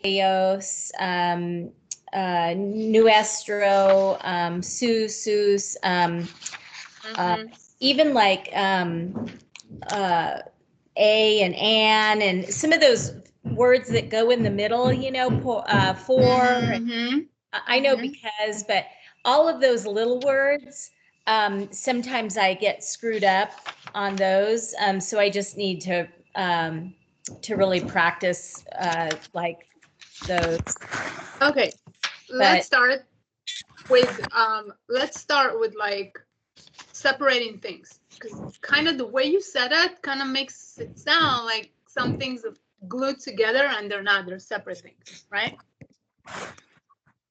Eos, nuestro, sus, even like a and an, and some of those words that go in the middle, you know, for. I know because, but all of those little words, sometimes I get screwed up on those. So I just need to really practice like those. Okay, let's start with like separating things, because kind of the way you said it kind of makes it sound like some things are glued together and they're not. They're separate things, right?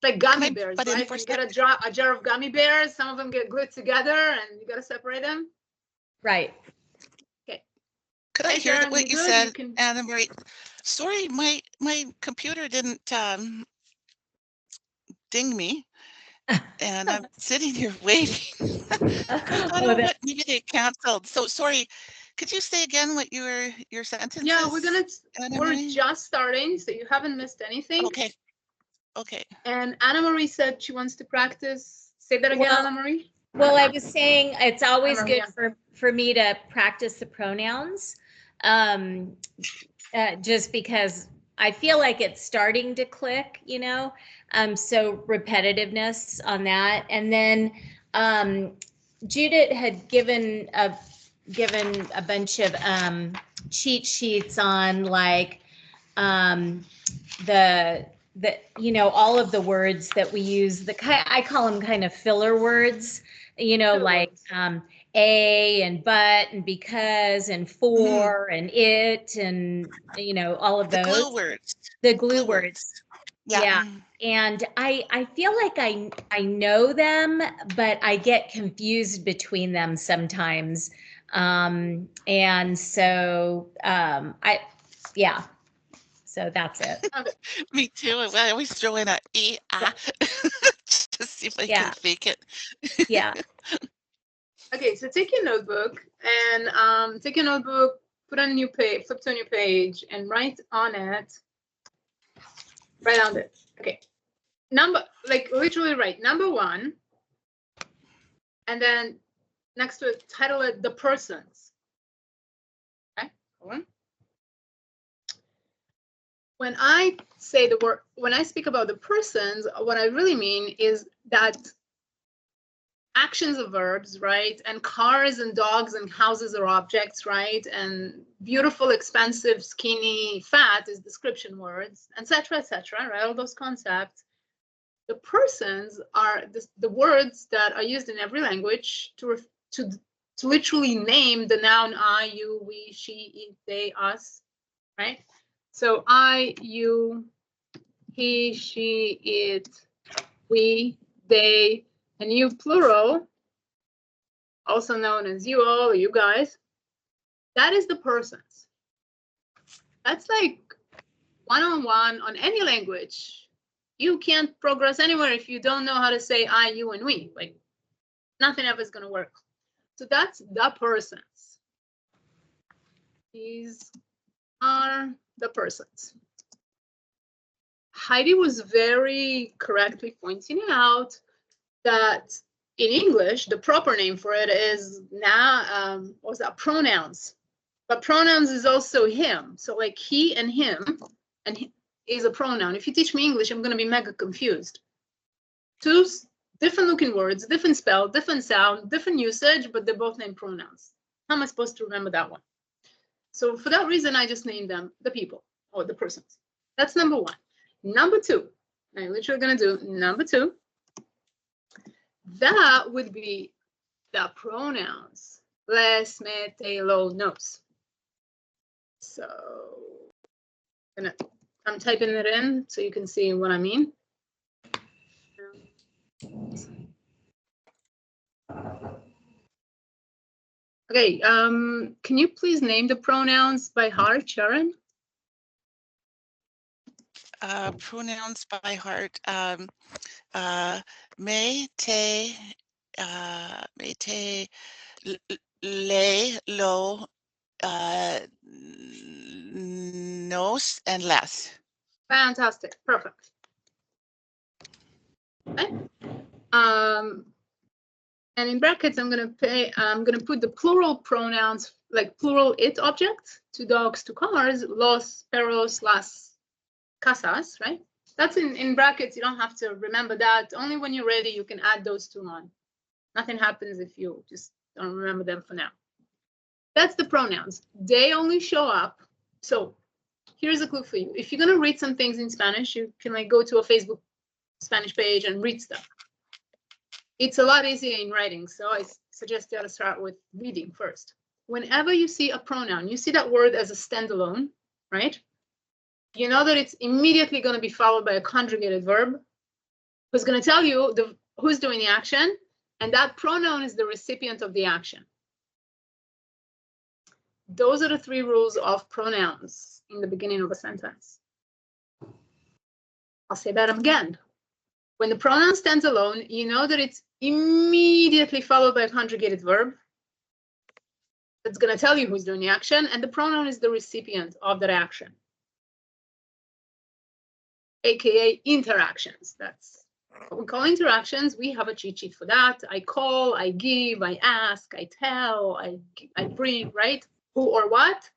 Like gummy bears, right? You get a jar of gummy bears. Some of them get glued together, and you got to separate them. Right. Okay. Could I hear what you said, Anna Marie? Sorry, my computer didn't ding me, and I'm sitting here waiting. I don't know what, maybe they canceled. So sorry. Could you say again what your sentence Yeah, is? we're just starting, so you haven't missed anything. Okay. Okay. And Anna Marie said she wants to practice. Say that again, Anna Marie. Well, I was saying it's always good for me to practice the pronouns, just because I feel like it's starting to click, you know. So repetitiveness on that, and then Judith had given a bunch of cheat sheets on like the you know, all of the words that we use, I call them kind of filler words, you know, like a and but and because and for and it, and you know, all of those. The glue words. The glue words. Yeah. And I feel like I know them, but I get confused between them sometimes. And so yeah. So that's it. Me too. I always throw in a just to see if I can fake it. Yeah. Okay, so take your notebook and put on a new page, flip to a new page, and write on it. Write on it. Okay. Literally write number 1, and then next to it, title it "The Persons." Okay. Hold on. When I say the word, when I speak about the persons, what I really mean is that actions are verbs, right? And cars and dogs and houses are objects, right? And beautiful, expensive, skinny, fat is description words, etc., right? All those concepts. The persons are the words that are used in every language to literally name the noun I, you, we, she, it, they, us, right? So I, you, he, she, it, we, they, and you plural, also known as you all or you guys, that is the persons. That's like one-on-one on any language. You can't progress anywhere if you don't know how to say I, you, and we. Like, nothing ever is going to work. So that's the persons. These are the persons. Heidi was very correctly pointing out that in English, the proper name for it is pronouns. But pronouns is also him. So like he and him, and he is a pronoun. If you teach me English, I'm going to be mega confused. Two different looking words, different spell, different sound, different usage, but they're both named pronouns. How am I supposed to remember that one? So for that reason, I just named them the people or the persons. That's number 1. Number 2, I'm literally going to do number 2. That would be the pronouns. Les, me, te, lo, nos. So I'm typing it in so you can see what I mean. Okay, can you please name the pronouns by heart, Sharon? Pronouns by heart. Me, te, le, lo, nos, and les. Fantastic. Perfect. Okay. And in brackets, I'm gonna put the plural pronouns, like plural it objects, to dogs, to cars, los perros, las casas, right? That's in brackets. You don't have to remember that. Only when you're ready, you can add those two on. Nothing happens if you just don't remember them for now. That's the pronouns. They only show up. So here's a clue for you. If you're gonna read some things in Spanish, you can like go to a Facebook Spanish page and read stuff. It's a lot easier in writing, so I suggest you ought to start with reading first. Whenever you see a pronoun, you see that word as a standalone, right? You know that it's immediately going to be followed by a conjugated verb who's going to tell you who's doing the action, and that pronoun is the recipient of the action. Those are the 3 rules of pronouns in the beginning of a sentence. I'll say that again. When the pronoun stands alone, you know that it's immediately followed by a conjugated verb that's going to tell you who's doing the action, and the pronoun is the recipient of that action, aka interactions. That's what we call interactions. We have a cheat sheet for that. I call, I give, I ask, I tell, I bring, right? Who or what.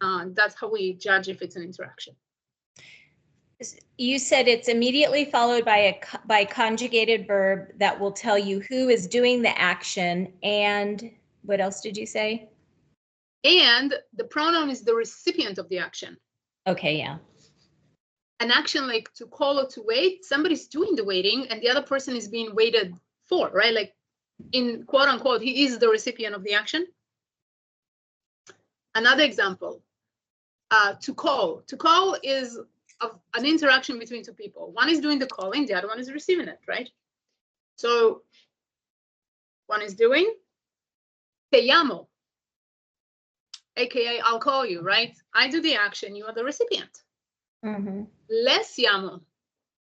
That's how we judge if it's an interaction. You said it's immediately followed by a conjugated verb that will tell you who is doing the action, and what else did you say? And the pronoun is the recipient of the action. Okay, yeah. An action like to call or to wait, somebody's doing the waiting and the other person is being waited for, right? Like in quote unquote, he is the recipient of the action. Another example, to call. To call is an interaction between 2 people. One is doing the calling, the other one is receiving it, right? So one is doing, te llamo, aka I'll call you, right? I do the action, you are the recipient. Mm-hmm. Les llamo,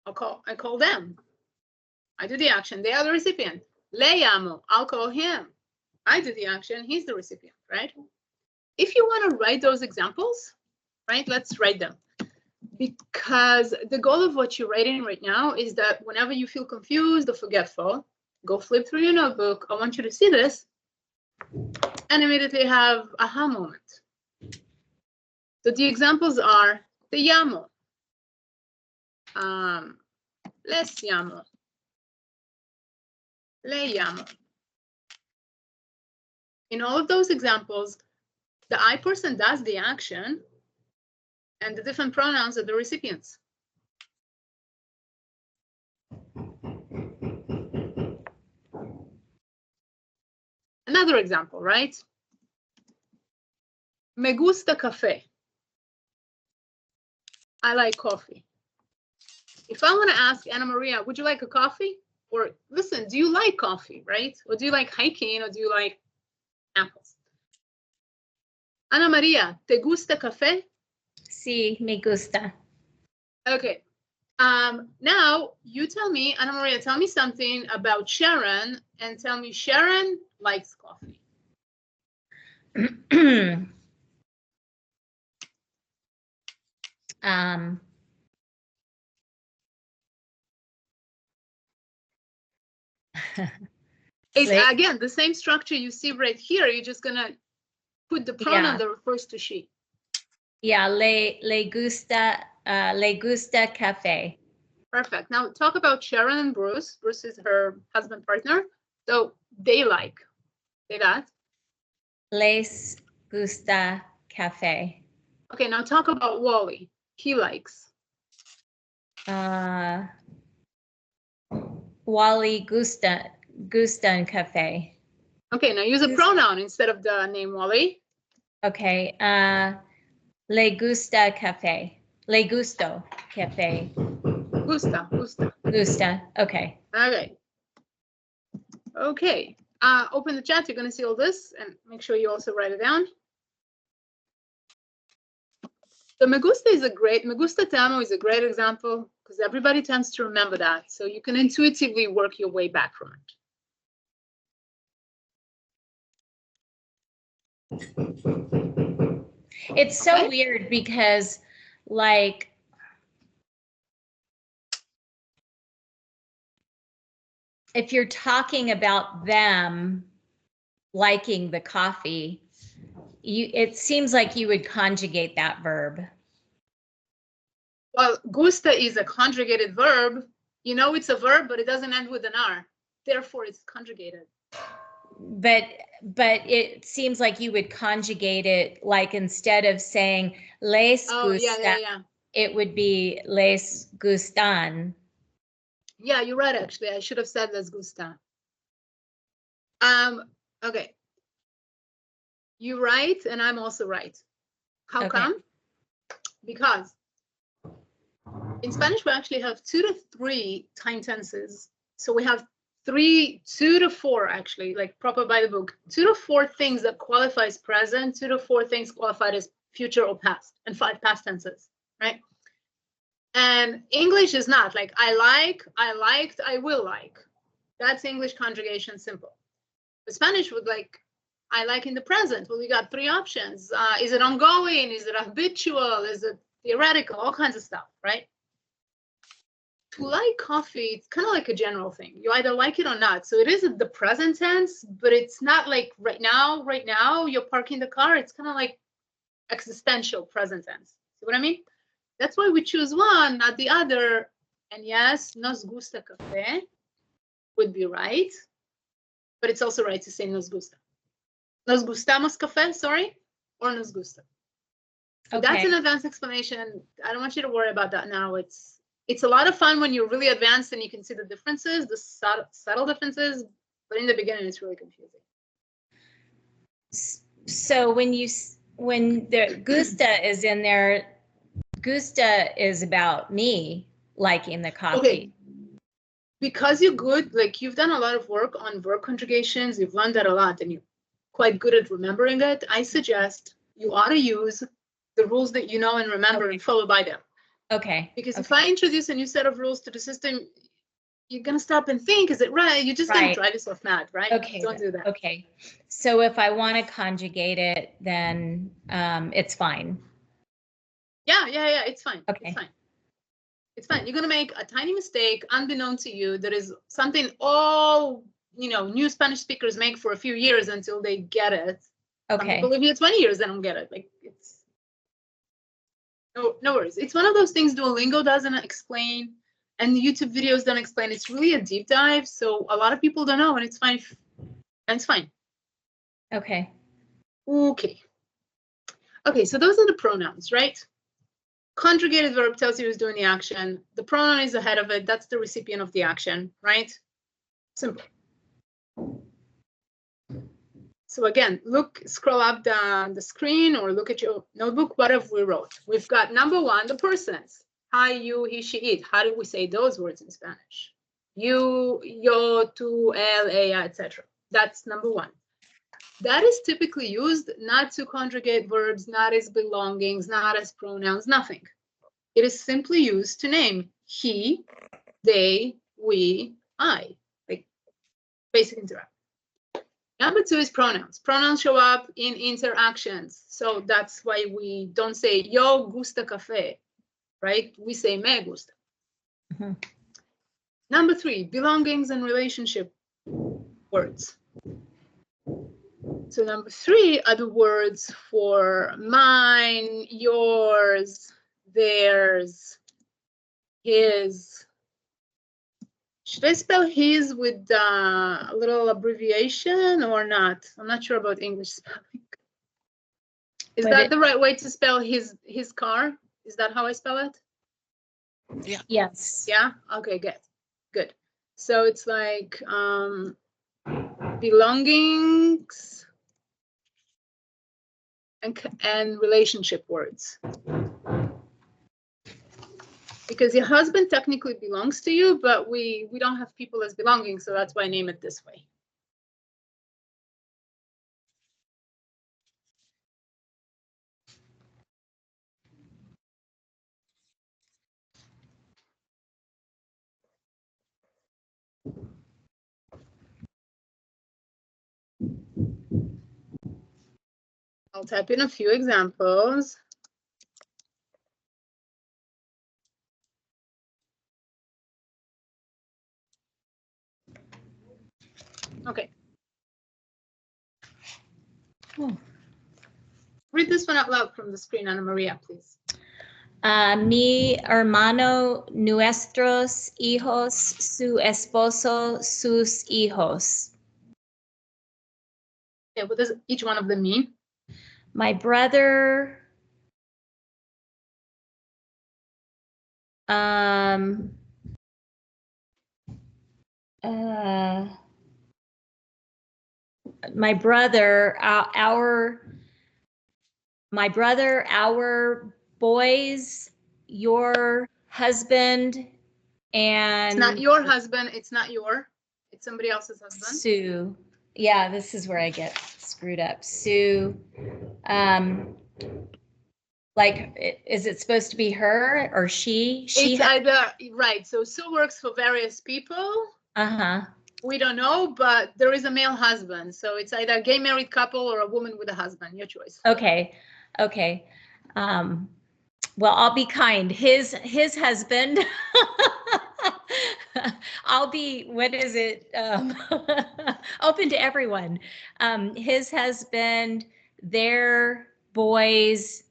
I call them. I do the action, they are the recipient. Le llamo, I'll call him. I do the action, he's the recipient, right? If you want to write those examples, right, let's write them. Because the goal of what you're writing right now is that whenever you feel confused or forgetful, go flip through your notebook. I want you to see this and immediately have a aha moment. So the examples are te llamo, les llamo, le llamo. In all of those examples, the I person does the action and the different pronouns are the recipients. Another example, right? Me gusta café. I like coffee. If I want to ask Anna Maria, would you like a coffee? Or listen, do you like coffee, right? Or do you like hiking, or do you like apples? Ana Maria, ¿te gusta café? Sí, me gusta. Okay. Now you tell me, Ana Maria, tell me something about Sharon, and tell me Sharon likes coffee. It's again the same structure you see right here. You're just gonna put the pronoun that refers to she. Yeah, le gusta café. Perfect. Now talk about Sharon and Bruce. Bruce is her husband partner. So they like. Say that. Les gusta café. Okay, now talk about Wally. He likes. Wally gustan café. Okay, now use a pronoun instead of the name Wally. Okay. Le gusta café. Le gusto café. Gusta. Okay. Okay. Okay. Open the chat. You're going to see all this, and make sure you also write it down. So me gusta te amo is a great example because everybody tends to remember that. So you can intuitively work your way back from it. It's so weird because, like, if you're talking about them liking the coffee, it seems like you would conjugate that verb. Well, gusta is a conjugated verb. You know it's a verb, but it doesn't end with an R. Therefore, it's conjugated. But it seems like you would conjugate it, like instead of saying les gusta, it would be les gustan. Yeah, you're right, actually. I should have said les gusta. Okay. You're right, and I'm also right. How come? Because in Spanish, we actually have 2 to 3 time tenses. So we have 2 to 4, actually, like proper by the book, 2 to 4 things that qualify as present, 2 to 4 things qualified as future or past, and 5 past tenses, right? And English is not like I liked, I will like. That's English conjugation, simple. But Spanish would like, I like in the present. Well, we got 3 options. Is it ongoing? Is it habitual? Is it theoretical? All kinds of stuff, right? To like coffee, it's kind of like a general thing. You either like it or not. So it is the present tense, but it's not like right now, you're parking the car. It's kind of like existential present tense. See what I mean? That's why we choose one, not the other. And yes, nos gusta café would be right, but it's also right to say nos gusta. Nos gustamos café, sorry, or nos gusta. So that's an advanced explanation. I don't want you to worry about that now. It's a lot of fun when you're really advanced and you can see the differences, the subtle differences, but in the beginning, it's really confusing. So when the gusta is in there, gusta is about me liking the coffee. Okay. Because you're good, like you've done a lot of work on verb conjugations, you've learned that a lot, and you're quite good at remembering it, I suggest you ought to use the rules that you know and remember and follow by them. Okay. Because if I introduce a new set of rules to the system, you're going to stop and think, is it right? You're just going to drive yourself mad, right? Okay. Don't do that. Okay. So if I want to conjugate it, then it's fine. Yeah, it's fine. Okay. It's fine. It's fine. You're going to make a tiny mistake unbeknown to you. That is something all, new Spanish speakers make for a few years until they get it. Okay. Some people live here 20 years, they don't get it. Like it's, no worries. It's one of those things Duolingo doesn't explain and the YouTube videos don't explain. It's really a deep dive. So a lot of people don't know, and it's fine. And it's fine. Okay. Okay, so those are the pronouns, right? Conjugated verb tells you who's doing the action. The pronoun is ahead of it. That's the recipient of the action, right? Simple. So again, scroll up the screen or look at your notebook. What have we wrote? We've got number 1, the persons. I, you, he, she, it. How do we say those words in Spanish? You, yo, tú, él, ella, etc. That's number 1. That is typically used not to conjugate verbs, not as belongings, not as pronouns, nothing. It is simply used to name he, they, we, I, like basic interaction. Number 2 is pronouns. Pronouns show up in interactions. So that's why we don't say yo gusta café, right? We say me gusta. Mm-hmm. Number 3, belongings and relationship words. So number 3 are the words for mine, yours, theirs, his. Should I spell his with a little abbreviation or not? I'm not sure about English spelling. Is that the right way to spell his car? Is that how I spell it? Yeah. Yes. Yeah? Okay, good. So it's like belongings and relationship words. Because your husband technically belongs to you, but we don't have people as belonging, so that's why I name it this way. I'll type in a few examples. Okay. Oh. Read this one out loud from the screen, Ana Maria, please. Mi hermano, nuestros hijos, su esposo, sus hijos. Okay, what does each one of them mean? My brother, my brother, our boys, your husband, and It's not your husband. It's not it's somebody else's husband. Sue. Yeah, this is where I get screwed up. Sue, like, is it supposed to be her or she? It's either, right. So Sue works for various people. Uh-huh. We don't know, but there is a male husband. So it's either a gay married couple or a woman with a husband. Your choice. Okay. Okay. Well, I'll be kind. His husband. I'll be, what is it? Open to everyone. His husband, their boys,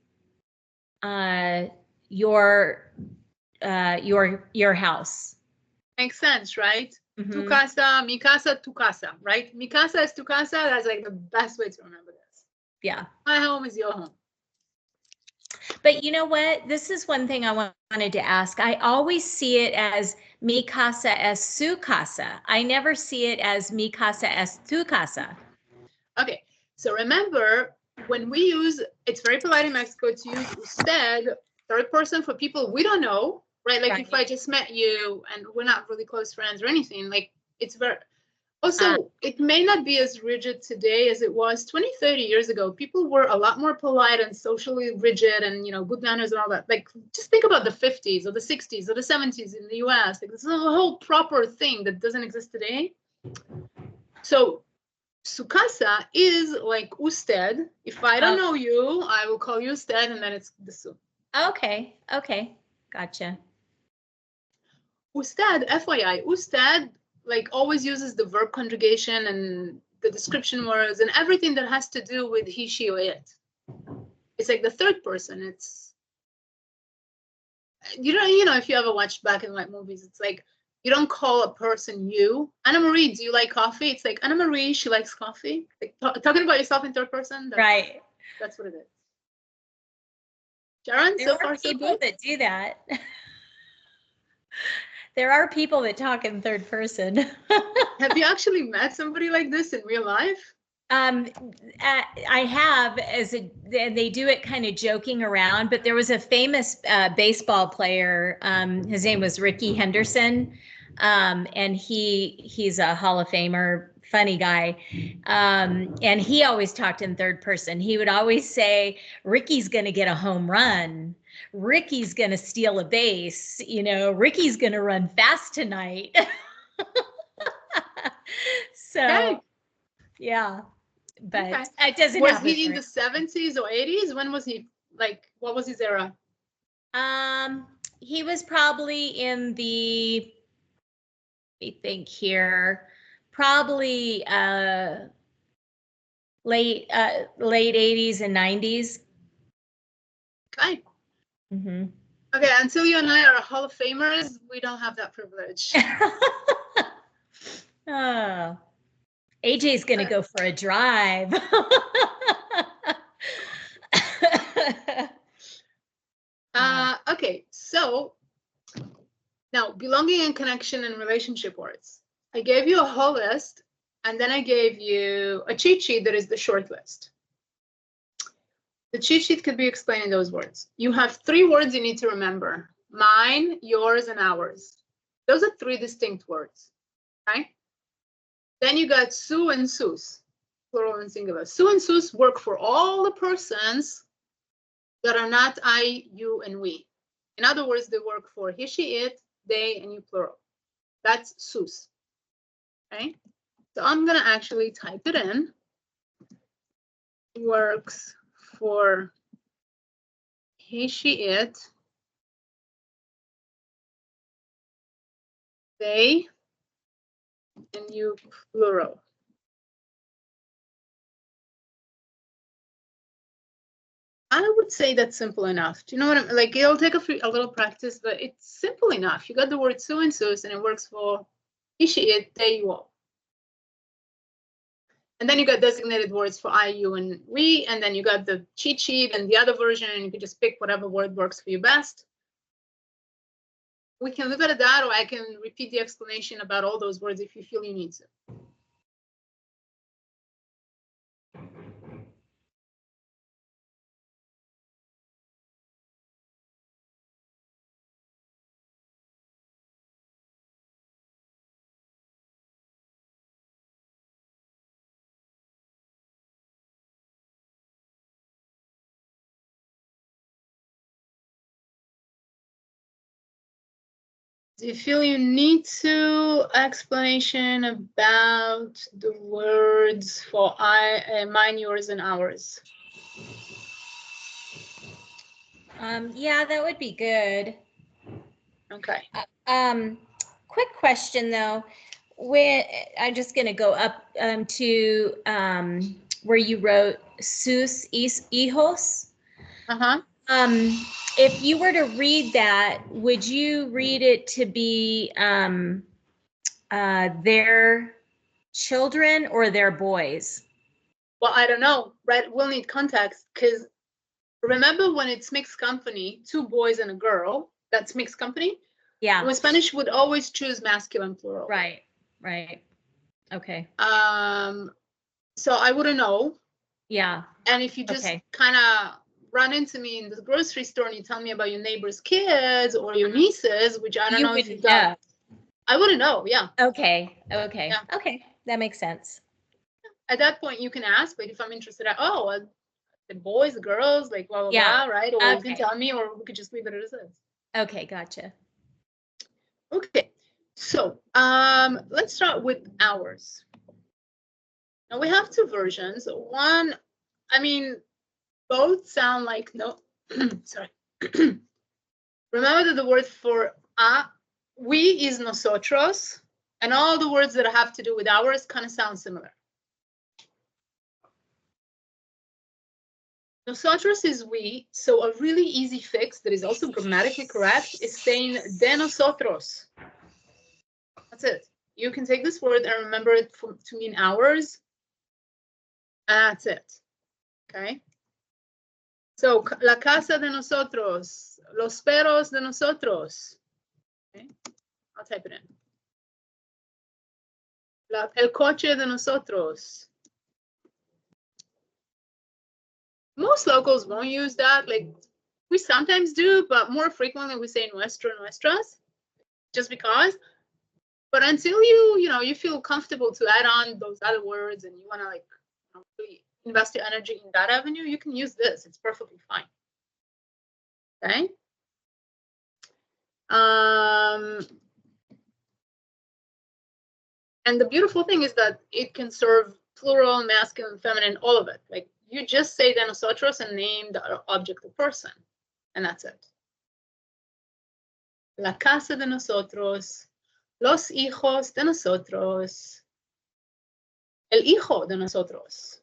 your house. Makes sense, right? Mhm. Tu casa, mi casa, tu casa, right? Mi casa is tu casa. That's like the best way to remember this. Yeah. My home is your home. But you know what? This is one thing I wanted to ask. I always see it as mi casa es su casa. I never see it as mi casa es tu casa. Okay, so remember, when we use, it's very polite in Mexico to use usted, third person for people we don't know, right? Like if I just met you and we're not really close friends or anything, like it's very, also, it may not be as rigid today as it was 20, 30 years ago. People were a lot more polite and socially rigid and, you know, good manners and all that. Like, just think about the 50s or the 60s or the 70s in the US. Like, this is a whole proper thing that doesn't exist today. So, su casa is like usted. If I don't know you, I will call you usted, and then it's the su. Okay. Okay. Gotcha. Usted, FYI, usted like always uses the verb conjugation and the description words and everything that has to do with he, she, or it. It's like the third person. It's, you know, if you ever watched black and white movies, it's like you don't call a person you. Anna Marie, do you like coffee? It's like Anna Marie, she likes coffee. Like talking about yourself in third person. Right. That's what it is. Sharon, so far so good. There are people that do that. There are people that talk in third person. Have you actually met somebody like this in real life? I have, and they do it kind of joking around, but there was a famous baseball player. His name was Ricky Henderson. And he's a Hall of Famer, funny guy. And he always talked in third person. He would always say, Ricky's going to get a home run. Ricky's going to steal a base. You know, Ricky's going to run fast tonight. So, okay. Yeah. But okay. It doesn't was he in the 70s or 80s? When was he, like, what was his era? He was probably in the, let me think here, probably late 80s and 90s. Okay. Mm-hmm. Okay, until you and I are Hall of Famers, we don't have that privilege. Oh. AJ's going to go for a drive. Okay, so now belonging and connection and relationship words. I gave you a whole list, and then I gave you a cheat sheet that is the short list. The cheat sheet could be explained in those words. You have 3 words you need to remember: mine, yours, and ours. Those are 3 distinct words, right? Then you got su and sus, plural and singular. Su and sus work for all the persons that are not I, you, and we. In other words, they work for he, she, it, they, and you, plural. That's sus. Okay? So I'm going to actually type it in. Works for he, she, it, they, and you, plural. I would say that's simple enough. Do you know what I'm like? It'll take a little practice, but it's simple enough. You got the word su and sus, and it works for ishi, it, they, you all. And then you got designated words for I, you, and we, and then you got the cheat sheet and the other version, and you can just pick whatever word works for you best. We can leave it at that, or I can repeat the explanation about all those words if you feel you need to. Do you feel you need to explanation about the words for I, mine, yours, and ours? Yeah, that would be good. Okay. Quick question though. When I'm just going to go up to where you wrote sus hijos. Uh-huh. If you were to read that, would you read it to be their children or their boys? Well, I don't know, right? We'll need context, because remember when it's mixed company, two boys and a girl, that's mixed company? Yeah. When Spanish would always choose masculine plural. Right. Okay. So I wouldn't know. Yeah. And if you just kind of run into me in the grocery store and you tell me about your neighbor's kids or your nieces, which I don't know if you've got, I wouldn't know. Yeah. Okay. Yeah. Okay. That makes sense. At that point, you can ask, but if I'm interested, the boys, the girls, like blah, blah, blah, right? Or you can tell me, or we could just leave it as is. Okay, gotcha. Okay, so let's start with ours. Now we have two versions. One, I mean, both sound like no, sorry. Remember that the word for we is nosotros, and all the words that have to do with ours kind of sound similar. Nosotros is we, so a really easy fix that is also grammatically correct is saying de nosotros. That's it. You can take this word and remember it to mean ours. That's it. Okay. So la casa de nosotros, los perros de nosotros. Okay. I'll type it in. El coche de nosotros. Most locals won't use that. Like we sometimes do, but more frequently we say nuestro, nuestras, just because. But until you feel comfortable to add on those other words and you want to really invest your energy in that avenue, you can use this. It's perfectly fine. Okay. And the beautiful thing is that it can serve plural, masculine, feminine, all of it. Like you just say de nosotros and name the object or person, and that's it. La casa de nosotros, los hijos de nosotros, el hijo de nosotros,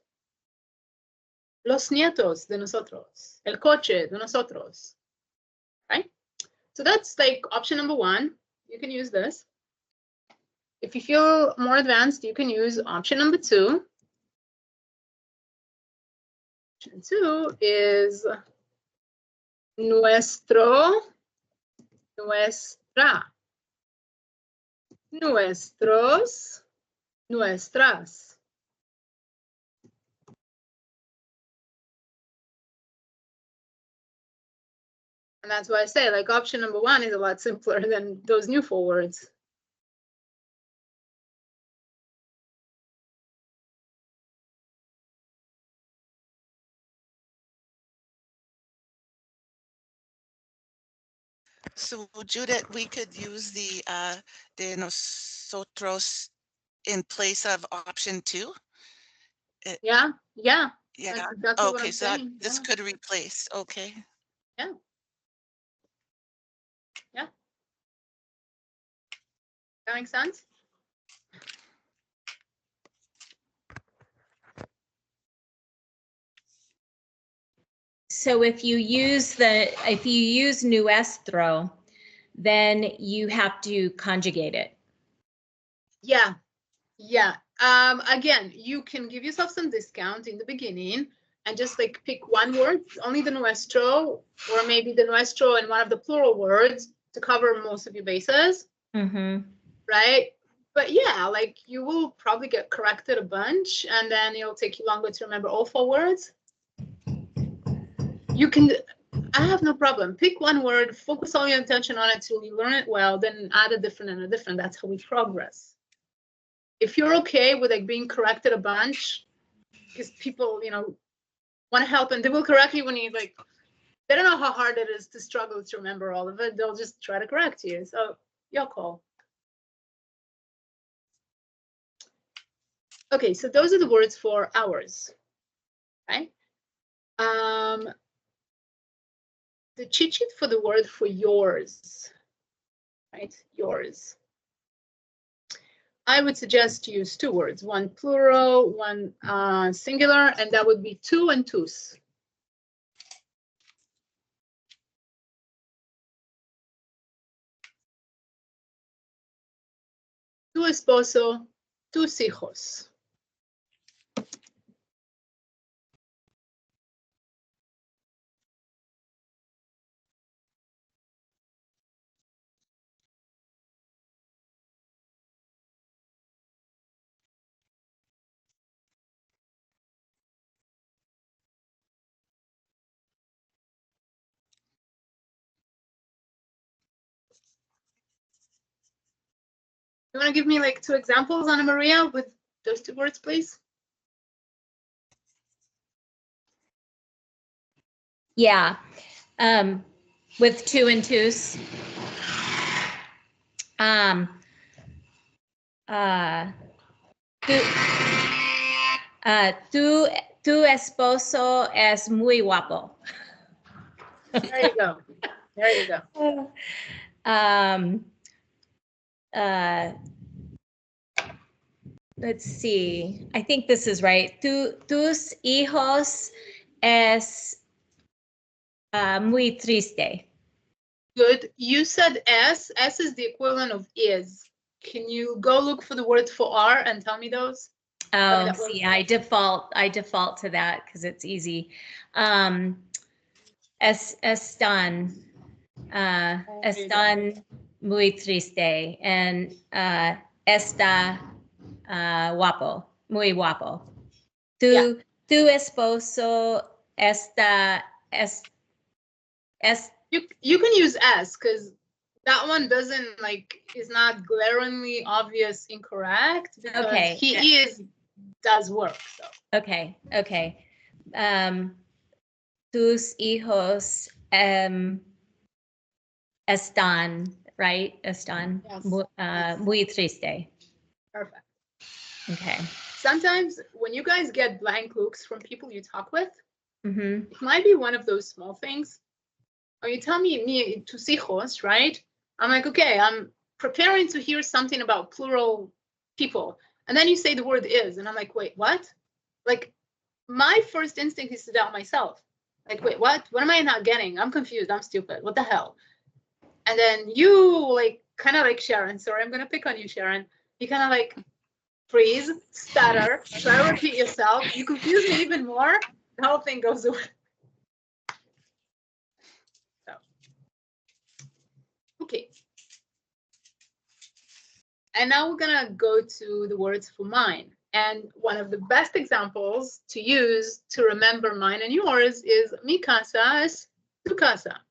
los nietos de nosotros, el coche de nosotros. Right? So that's like option number one. You can use this. If you feel more advanced, you can use option number two. Option two is nuestro, nuestra, nuestros, nuestras. And that's why I say like option number one is a lot simpler than those new four words. So Judith, we could use the de nosotros in place of option two? Yeah. Yeah. That's exactly what I'm so saying. This could replace. Okay. Yeah. That makes sense? so if you use nuestro, then you have to conjugate it. Yeah. Again, you can give yourself some discount in the beginning and just like pick one word, only the nuestro, or maybe the nuestro and one of the plural words to cover most of your bases. Right? But yeah, like you will probably get corrected a bunch, and then it'll take you longer to remember all 4 words. You can, I have no problem. Pick one word, focus all your attention on it till you learn it well, then add a different and a different. That's how we progress. If you're okay with like being corrected a bunch, because people, want to help and they will correct you when you like, they don't know how hard it is to struggle to remember all of it. They'll just try to correct you. So your call. Okay, so those are the words for hours, right? The cheat sheet for the word for yours, right? Yours. I would suggest you use 2 words, one plural, one singular, and that would be tú and tus. Tu esposo, tus hijos. You want to give me like 2 examples, Ana Maria, with those 2 words, please? Yeah, with tú and tus. Tu esposo es muy guapo. There you go. There you go. Let's see. I think this is right. Tus hijos es muy triste. Good. You said S. S is the equivalent of is. Can you go look for the words for are and tell me those? Oh, see, I default to that because it's easy. Están muy triste and está guapo, muy guapo. Tu esposo está You can use S because that one doesn't is not glaringly obvious incorrect because he does work. So. Okay. Tus hijos están, right? Están muy triste. Perfect. Okay. Sometimes when you guys get blank looks from people you talk with, it might be one of those small things. Or you tell me tus hijos, right? I'm like, okay, I'm preparing to hear something about plural people. And then you say the word is, and I'm like, wait, what? Like, my first instinct is to doubt myself. Like, wait, what? What am I not getting? I'm confused. I'm stupid. What the hell? And then you kind of like Sharon. Sorry, I'm going to pick on you, Sharon. You kind of freeze, stutter, try to repeat yourself. You confuse me even more. The whole thing goes away. So. Okay. And now we're going to go to the words for mine. And one of the best examples to use to remember mine and yours is mi casa es tu casa.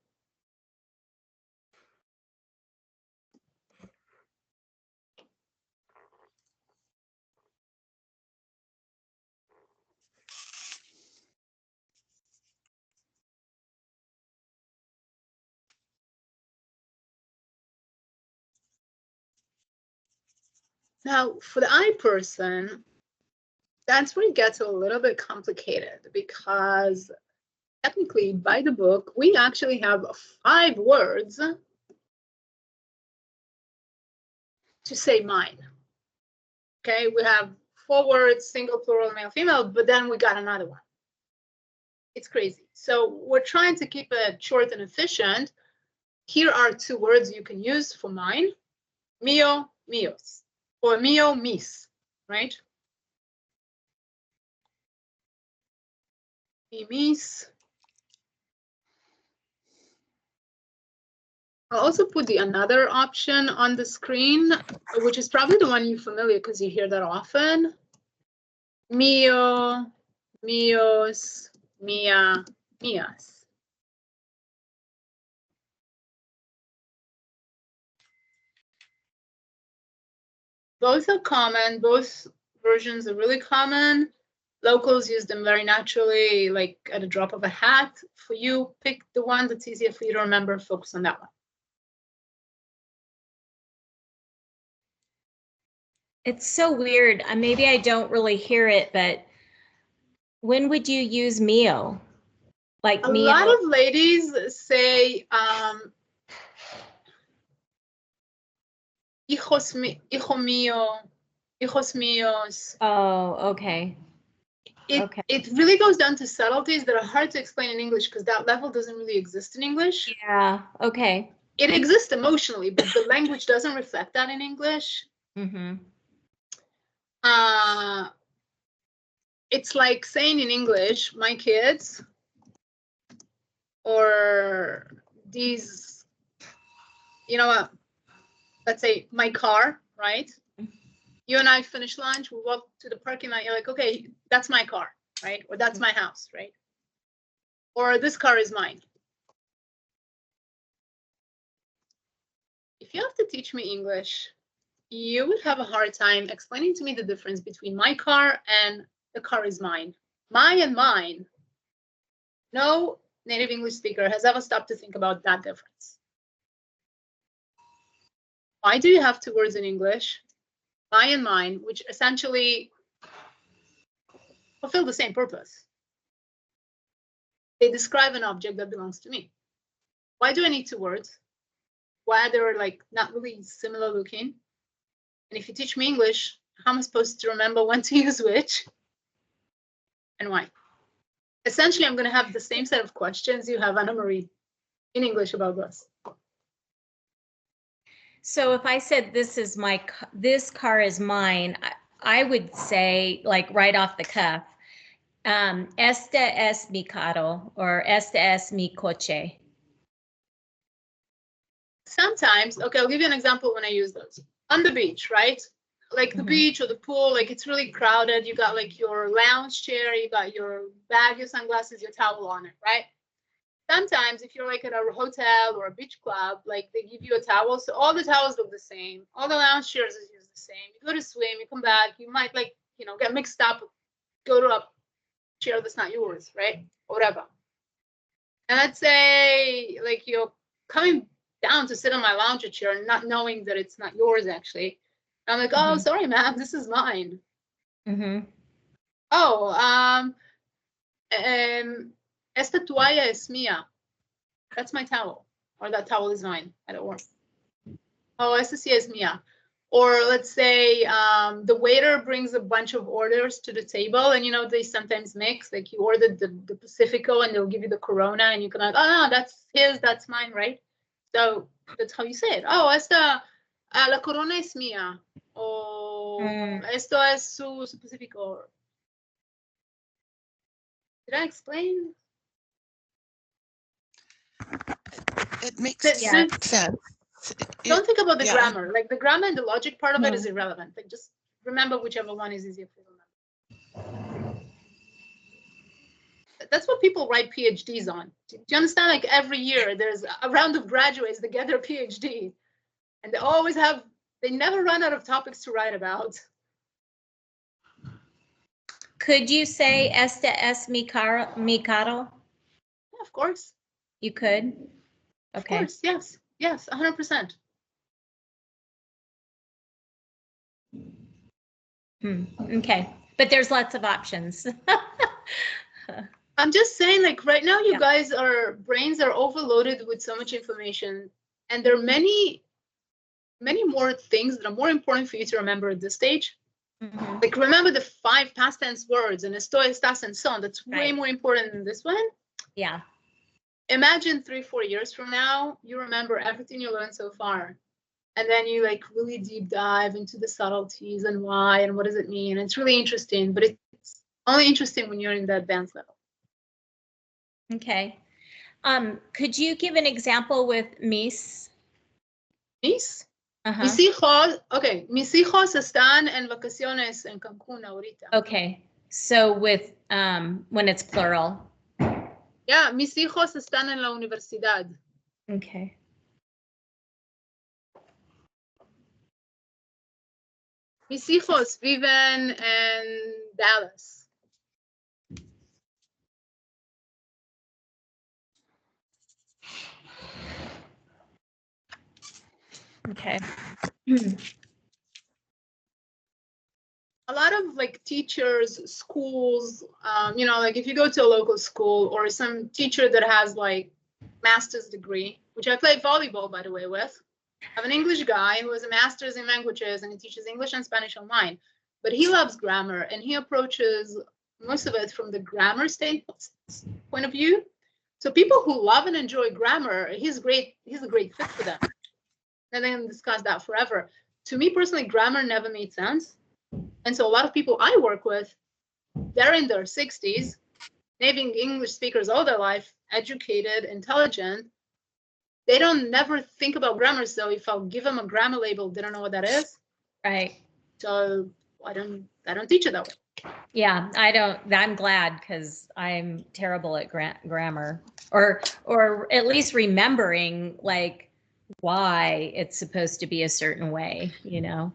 Now, for the I person, that's where it gets a little bit complicated because technically by the book, we actually have 5 words to say mine. Okay, we have 4 words, single, plural, male, female, but then we got another one. It's crazy. So we're trying to keep it short and efficient. Here are 2 words you can use for mine. Mío, míos, or mío, mis, right? Mi, mis. I'll also put the another option on the screen, which is probably the one you're familiar because you hear that often. Mío, míos, mía, mías. Both are common, both versions are really common. Locals use them very naturally, like at a drop of a hat. For you, pick the one that's easier for you to remember, focus on that one. It's so weird. Maybe I don't really hear it, but when would you use mío? Like a mío? lot of ladies say hijos mío, hijos míos. Oh, okay. It really goes down to subtleties that are hard to explain in English because that level doesn't really exist in English. Yeah, okay. It exists emotionally, but the language doesn't reflect that in English. Mm-hmm. It's like saying in English, my kids, or these, you know, let's say my car, right? You and I finish lunch, we walk to the parking lot, you're like, okay, that's my car, right? Or that's my house, right? Or this car is mine. If you have to teach me English, you would have a hard time explaining to me the difference between my car and the car is mine. My and mine. No native English speaker has ever stopped to think about that difference. Why do you have 2 words in English? My and mine, which essentially fulfill the same purpose. They describe an object that belongs to me. Why do I need 2 words? Why they're like not really similar looking? And if you teach me English, how am I supposed to remember when to use which and why? Essentially, I'm going to have the same set of questions you have, Anna Marie, in English about this. So if I said this car is mine, I would say, like right off the cuff, este es mi carro, or este es mi coche. Sometimes, okay, I'll give you an example when I use those. On the beach, right? Like the beach or the pool, like it's really crowded. You got like your lounge chair, you got your bag, your sunglasses, your towel on it, right? Sometimes if you're like at a hotel or a beach club, like they give you a towel. So all the towels look the same. All the lounge chairs is used the same. You go to swim, you come back, you might like, you know, get mixed up, go to a chair that's not yours, right? Or whatever. And let's say like you're coming down to sit on my lounge chair, not knowing that it's not yours actually. I'm like, oh, sorry, ma'am, this is mine. Oh, esta toalla es mía. That's my towel, or that towel is mine at work. Oh, esta sí es mía. Or let's say the waiter brings a bunch of orders to the table, and you know they sometimes mix. Like you ordered the Pacifico, and they'll give you the Corona, and you can like, oh no, that's his, that's mine, right? So that's how you say it. Oh, esta la Corona es mía. O esto es su Pacifico. Did I explain? It makes sense. Don't think about the grammar. Like the grammar and the logic part of it is irrelevant. Like just remember whichever one is easier for you to remember. That's what people write PhDs on. Do you understand? Like every year there's a round of graduates that get their PhD, and they never run out of topics to write about. Could you say este es mi carro? Yeah, of course. You could? Okay. Of course, yes. Yes, 100%. Okay, but there's lots of options. I'm just saying, like right now, you guys brains are overloaded with so much information, and there are many more things that are more important for you to remember at this stage Mhm. Like remember the 5 past tense words and estoy, estás, and so on. That's way Right. more important than this one. Yeah. Imagine 3-4 years from now, you remember everything you learned so far. And then you like really deep dive into the subtleties and why and what does it mean. It's really interesting, but it's only interesting when you're in the advanced level. Okay. Could you give an example with mis? Mis? Uh-huh. Mis hijos, okay, mis hijos están en vacaciones en Cancún ahorita. Okay. So with when it's plural. Yeah, mis hijos están en la universidad. Okay. Mis hijos viven en Dallas. Okay. A lot of like teachers, schools, you know, like if you go to a local school or some teacher that has like master's degree, which I play volleyball, by the way, with. I have an English guy who has a master's in languages and he teaches English and Spanish online, but he loves grammar and he approaches most of it from the grammar point of view. So people who love and enjoy grammar, he's a great fit for them. And they can discuss that forever. To me personally, grammar never made sense. And so a lot of people I work with, they're in their 60s, native English speakers all their life, educated, intelligent. They don't never think about grammar. So if I'll give them a grammar label, they don't know what that is. Right. So I don't teach it that way. Yeah, I don't. I'm glad because I'm terrible at grammar, or at least remembering like why it's supposed to be a certain way. You know.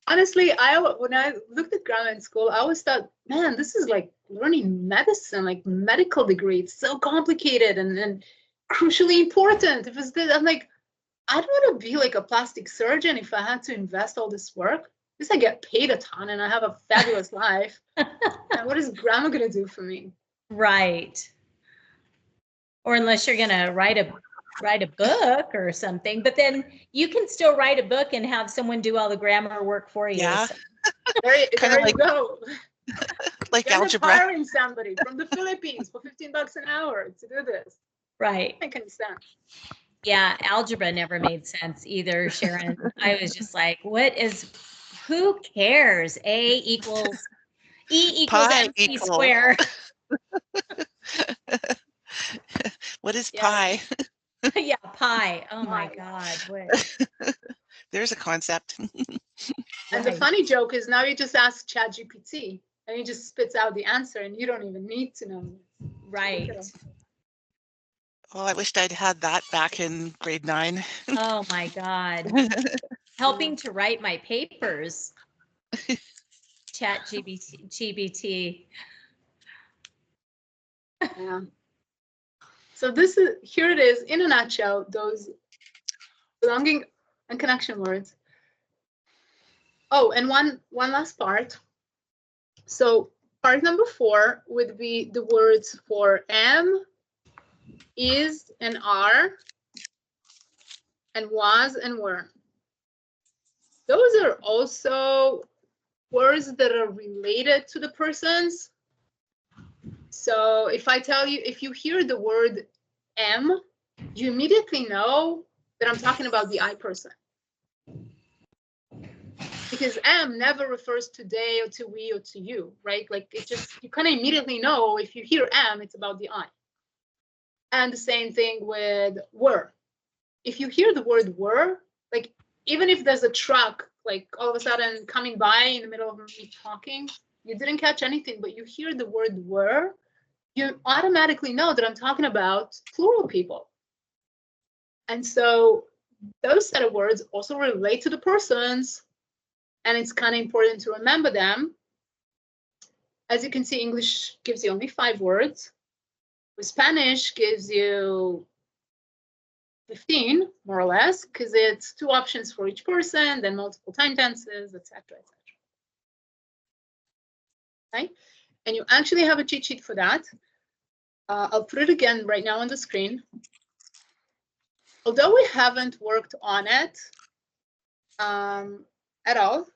Honestly, when I looked at grammar in school, I always thought, man, this is like learning medicine, like medical degree. It's so complicated and crucially important. If it's good, I'm like, I don't want to be like a plastic surgeon if I had to invest all this work. At least I get paid a ton and I have a fabulous life. And what is grammar going to do for me? Right. Or unless you're going to write a book or something, but then you can still write a book and have someone do all the grammar work for you. Yeah. So. There like, you go. Like You're algebra. hiring somebody from the Philippines for $15 an hour to do this. Right. I can stand. Yeah, algebra never made sense either, Sharon. I was just like, who cares? E equals Pi MC equals. square. What is pi? Yeah, pi. Oh my God. What? There's a concept. And the funny joke is now you just ask ChatGPT and he just spits out the answer and you don't even need to know. Right. Oh, I wished I'd had that back in grade 9. Oh my God. Helping to write my papers. ChatGPT. Yeah. So here it is in a nutshell, those belonging and connection words. Oh, and one last part. So part number 4 would be the words for am, is, and are, and was, and were. Those are also words that are related to the persons. So if I tell you, if you hear the word am, you immediately know that I'm talking about the I person. Because am never refers to they or to we or to you, right? Like it just, you kind of immediately know if you hear am, it's about the I. And the same thing with were. If you hear the word were, like even if there's a truck, like all of a sudden coming by in the middle of me talking, you didn't catch anything, but you hear the word were, you automatically know that I'm talking about plural people. And so those set of words also relate to the persons, and it's kind of important to remember them. As you can see, English gives you only 5 words. Spanish gives you 15, more or less, because it's 2 options for each person, then multiple time tenses, etc., etc. Okay, and you actually have a cheat sheet for that. I'll put it again right now on the screen. Although we haven't worked on it, at all.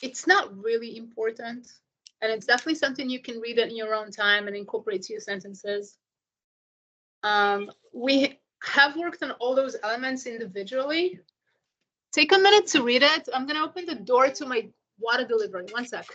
It's not really important. And it's definitely something you can read in your own time and incorporate to your sentences. We have worked on all those elements individually. Take a minute to read it. I'm going to open the door to my water delivery. One sec.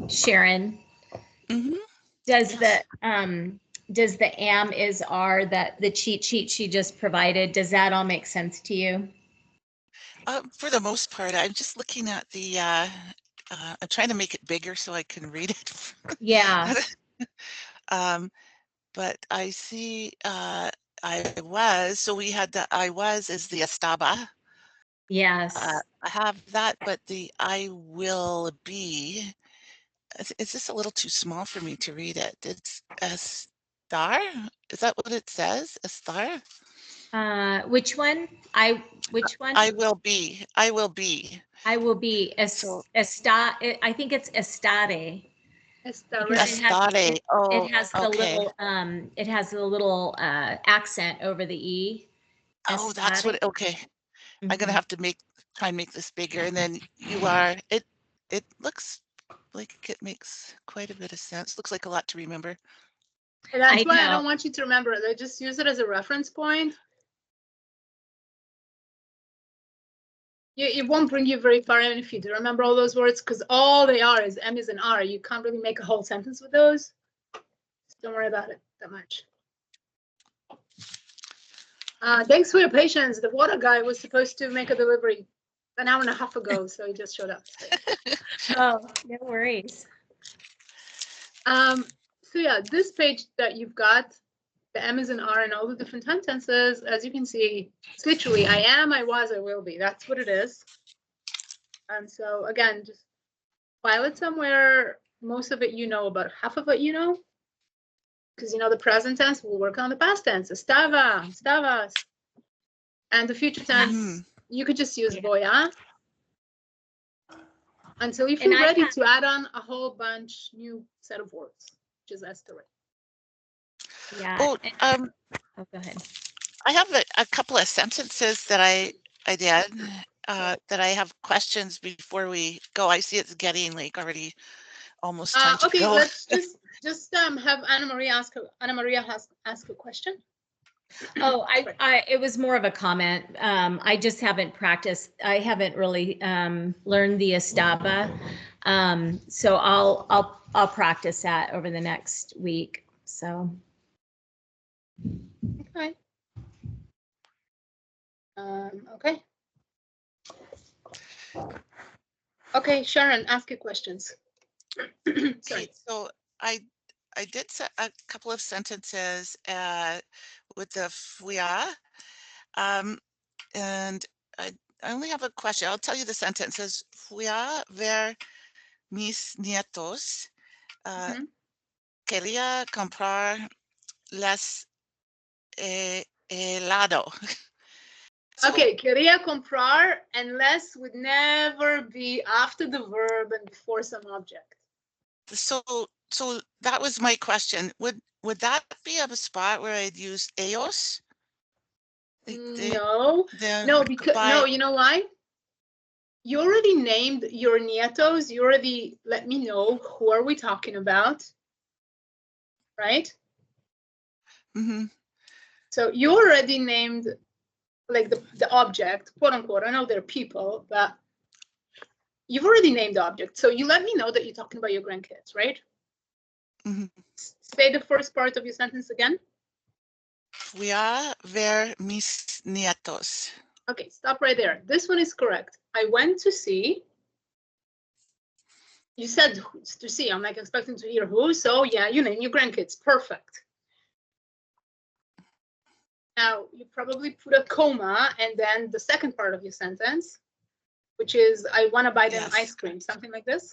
Sharon, does the am is are, that the cheat sheet she just provided, does that all make sense to you? For the most part, I'm just looking at the, I'm trying to make it bigger so I can read it. Yeah. But I see, I was, so we had the I was is the estaba. Yes. I have that, but the I will be, it's just a little too small for me to read it. It's estar? Is that what it says? Estar? Which one? Which one? I will be. I will be. I will be So I think it's estare. estare. Oh, It has the okay. little it has the little accent over the E. Oh, that's what, okay. I'm gonna Mhm. have to try and make this bigger, and then you are, it looks like it makes quite a bit of sense. Looks like a lot to remember. And that's why I don't want you to remember it. I just use it as a reference point. It won't bring you very far in if you do remember all those words, because all they are is M is an R. You can't really make a whole sentence with those. Just don't worry about it that much. Thanks for your patience. The water guy was supposed to make a delivery an hour and a half ago, so he just showed up. Oh, no worries. So yeah, this page that you've got, the M is an R and all the different time tenses, as you can see, it's literally I am, I was, I will be. That's what it is. And so again, just file it somewhere. Most of it you know, about half of it you know. Because you know the present tense, we'll work on the past tense. Estaba, estabas. And the future tense, you could just use voy a. Until you feel ready to add on a whole bunch new set of words, which is estere. Yeah. Oh, go ahead. I have a couple of sentences that I did that I have questions before we go. I see it's getting like already almost time to go. Let's just have Anna Maria ask a question. Oh, it was more of a comment. I just haven't practiced. I haven't really learned the estaba. So I'll practice that over the next week. So. Okay. Okay. Okay, Sharon, ask your questions. Sorry. Okay, so I did a couple of sentences with the fuia, and I only have a question. I'll tell you the sentences. Fui ver mis nietos. Quería comprar les helado. So, okay, quería comprar and les would never be after the verb and before some object. So that was my question. Would that be a spot where I'd use ellos? No, because no, you know why? You already named your nietos. You already let me know who are we talking about, right? Mm-hmm. So you already named like the object, quote unquote. I know they're people, but you've already named the object. So you let me know that you're talking about your grandkids, right? Mm-hmm. Say the first part of your sentence again. Fui a ver mis nietos. Okay, stop right there. This one is correct. I went to see. You said to see. I'm like expecting to hear who. So yeah, you name your grandkids. Perfect. Now you probably put a comma and then the second part of your sentence, which is I want to buy them ice cream, something like this.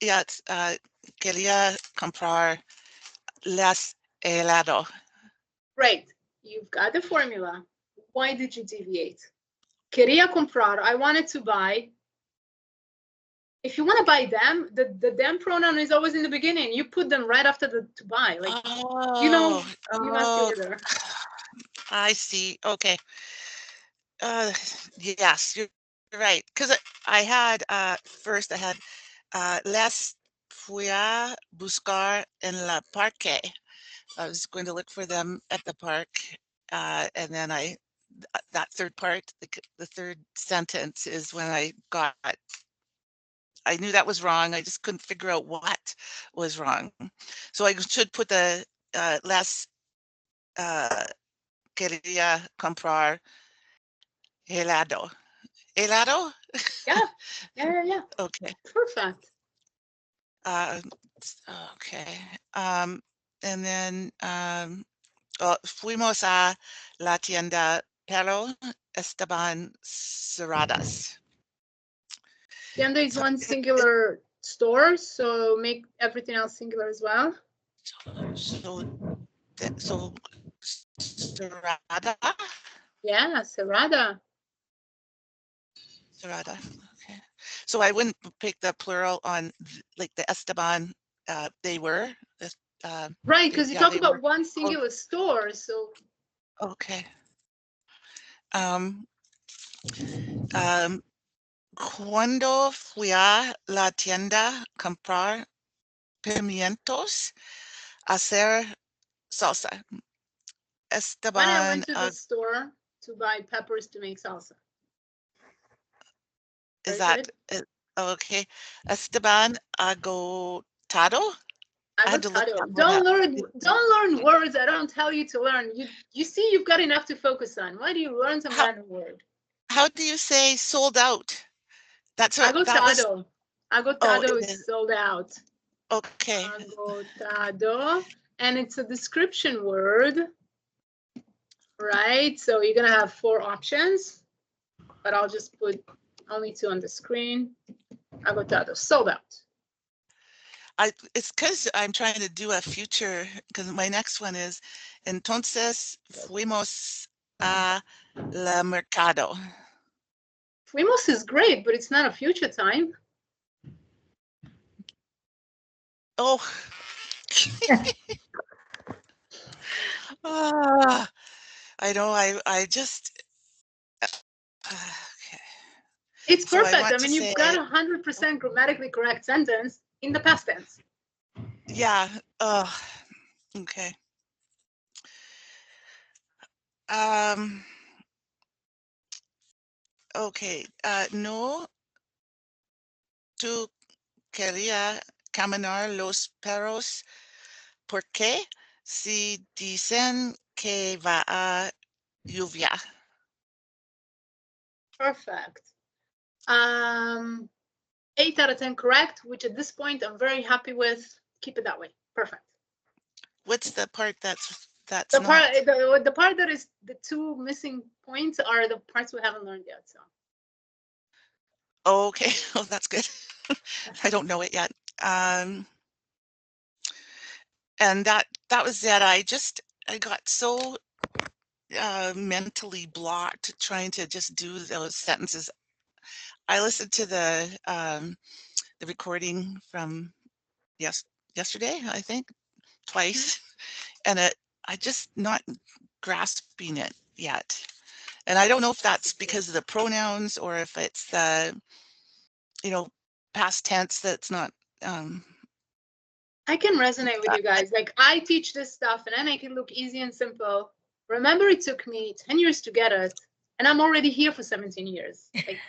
Yeah, it's quería comprar las helado. Right. You've got the formula. Why did you deviate? Quería comprar. I wanted to buy. If you want to buy them, the them pronoun is always in the beginning. You put them right after the to buy. Like, you know, you must be there. I see. Okay. Yes, you're right. Because I had first I had las fui a buscar en la parque. I was going to look for them at the park, and then that third part, the third sentence is when I knew that was wrong. I just couldn't figure out what was wrong. So I should put the las quería comprar helado. Helado? Yeah. Okay. Perfect. Okay. And then fuimos a la tienda, pero estaban cerradas. Tienda is one singular store, so make everything else singular as well. So cerrada? Yeah, cerrada. Cerrada. Okay. So I wouldn't pick the plural on like the Esteban. They were. Right, because you Yeah, talk they about were. one singular store, so. Okay. Cuando fui a la tienda comprar pimientos, hacer salsa. When I Esteban, went to the store to buy peppers to make salsa. is Very that okay? Esteban agotado. I had to look that one Don't up. learn words I don't tell you to learn. You see, you've got enough to focus on. Why do you learn some random word? How do you say sold out? That's what that was. Agotado is sold out. Okay. Agotado, and it's a description word, right? So you're gonna have 4 options, but I'll just put only 2 on the screen. Agotado, sold out. It's because I'm trying to do a future, because my next one is entonces fuimos a la mercado. Fuimos is great, but it's not a future time. Oh. I know, I just okay. It's So perfect. I mean, you've got 100% 100% grammatically correct sentence in the past tense. Yeah. Okay. Okay. No, tú quería caminar los perros porque si dicen que va a lluvia. Perfect. 8 out of 10 correct, which at this point I'm very happy with. Keep it that way. Perfect. What's the part that's the not? part the part that is the 2 missing points are the parts we haven't learned yet. So. Okay. Oh, that's good. I don't know it yet. And that was it. I got so mentally blocked trying to just do those sentences. I listened to the recording from yesterday, I think, twice, and I just not grasping it yet. And I don't know if that's because of the pronouns or if it's the, past tense that's not, I can resonate with you guys. Like, I teach this stuff and I make it look easy and simple. Remember, it took me 10 years to get it, and I'm already here for 17 years. Like,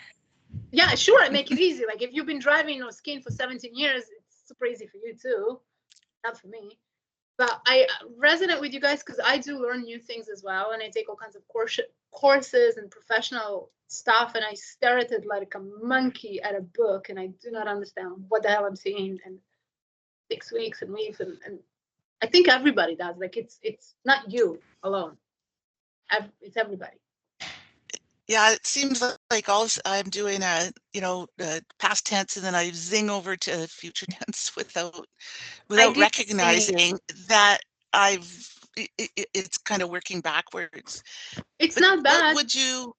yeah, sure, I make it easy. Like, if you've been driving or skiing for 17 years, it's super easy for you too. Not for me. But I resonate with you guys because I do learn new things as well. And I take all kinds of courses and professional stuff. And I stare at it like a monkey at a book. And I do not understand what the hell I'm seeing in 6 weeks and weeks. And I think everybody does. Like, it's not you alone. It's everybody. Yeah, it seems like I'm doing the past tense, and then I zing over to future tense without recognizing that it's kind of working backwards. It's But not bad. What would you?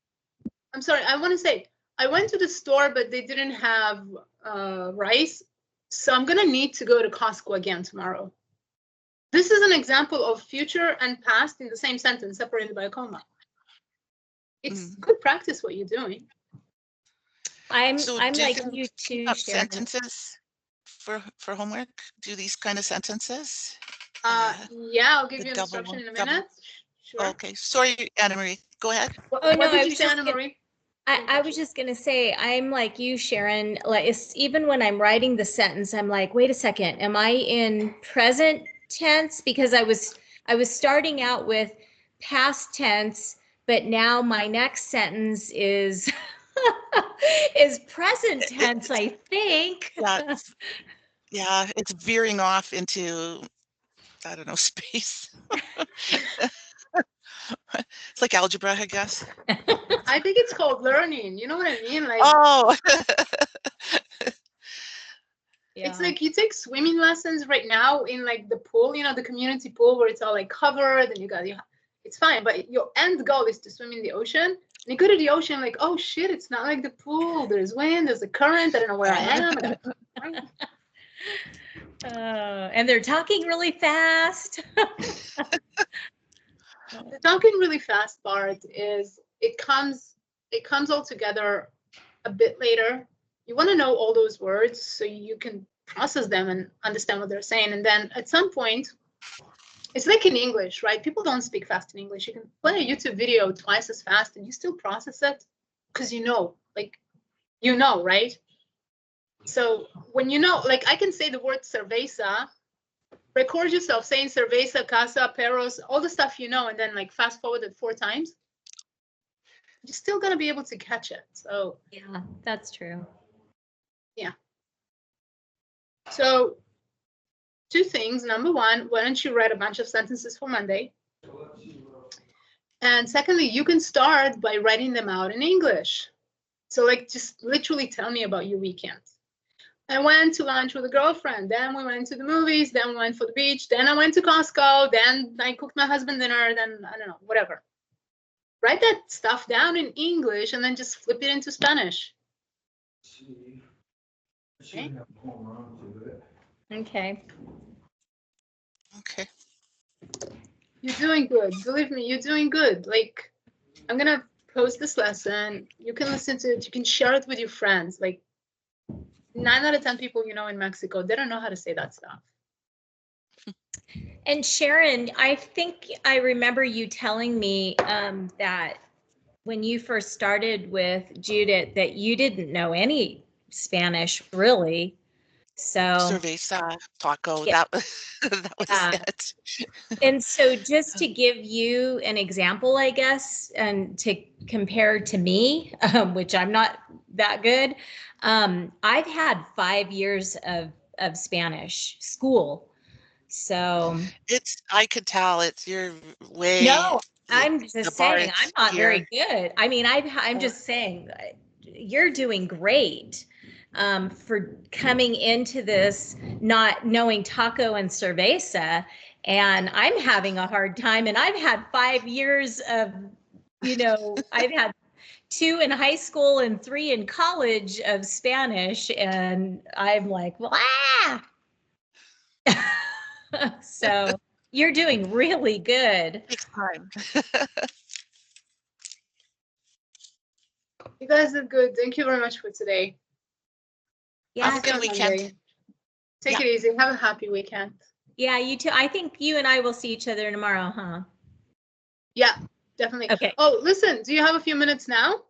I'm sorry. I want to say I went to the store, but they didn't have rice, so I'm gonna need to go to Costco again tomorrow. This is an example of future and past in the same sentence, separated by a comma. It's good practice what you're doing. I'm So like you too, Sharon. Sentences for homework. Do these kind of sentences? Yeah, I'll give you an instruction in a minute. Sure. Okay. Sorry, Anna Marie. Go ahead. What did you say, Anna Marie? I was just going to say, I'm like you, Sharon. Like, even when I'm writing the sentence, I'm like, wait a second, am I in present tense? Because I was starting out with past tense, but now my next sentence is is present tense, I think. Yeah, it's veering off into, I don't know, space. It's like algebra, I guess. I think it's called learning. You know what I mean? Like, oh. Yeah. It's like you take swimming lessons right now in like the pool, the community pool where it's all like covered and it's fine, but your end goal is to swim in the ocean. And you go to the ocean like, oh shit, it's not like the pool. There's wind, there's a current. I don't know where I am. And they're talking really fast. The talking really fast part is it comes all together a bit later. You want to know all those words so you can process them and understand what they're saying. And then at some point, it's like in English, right? People don't speak fast in English. You can play a YouTube video twice as fast and you still process it because right? So when like I can say the word cerveza, record yourself saying cerveza, casa, perros, all the stuff and then like fast forward it 4 times. You're still going to be able to catch it. So yeah, that's true. Yeah. So 2 things. Number 1, why don't you write a bunch of sentences for Monday? And secondly, you can start by writing them out in English. So like, just literally tell me about your weekend. I went to lunch with a girlfriend. Then we went to the movies. Then we went for the beach. Then I went to Costco. Then I cooked my husband dinner. Then I don't know, whatever. Write that stuff down in English and then just flip it into Spanish. Okay. Okay. You're doing good. Believe me, you're doing good. Like, I'm going to post this lesson. You can listen to it. You can share it with your friends. Like, 9 out of 10 people in Mexico, they don't know how to say that stuff. And Sharon, I think I remember you telling me that when you first started with Judith, that you didn't know any Spanish, really. So cerveza, taco, yeah. that was it. And so just to give you an example, I guess, and to compare to me, which I'm not that good, I've had 5 years of Spanish school. So I could tell it's your way. No, I'm just saying I'm not very good. I mean, I'm just saying you're doing great for coming into this not knowing taco and cerveza, and I'm having a hard time. And I've had 5 years of, I've had 2 in high school and 3 in college of Spanish, and I'm like, well, So you're doing really good. Takes time. You guys did good. Thank you very much for today. Yeah. Have a good weekend. Take it easy. Have a happy weekend. Yeah, you too. I think you and I will see each other tomorrow, huh? Yeah, definitely. Okay. Oh, listen, do you have a few minutes now?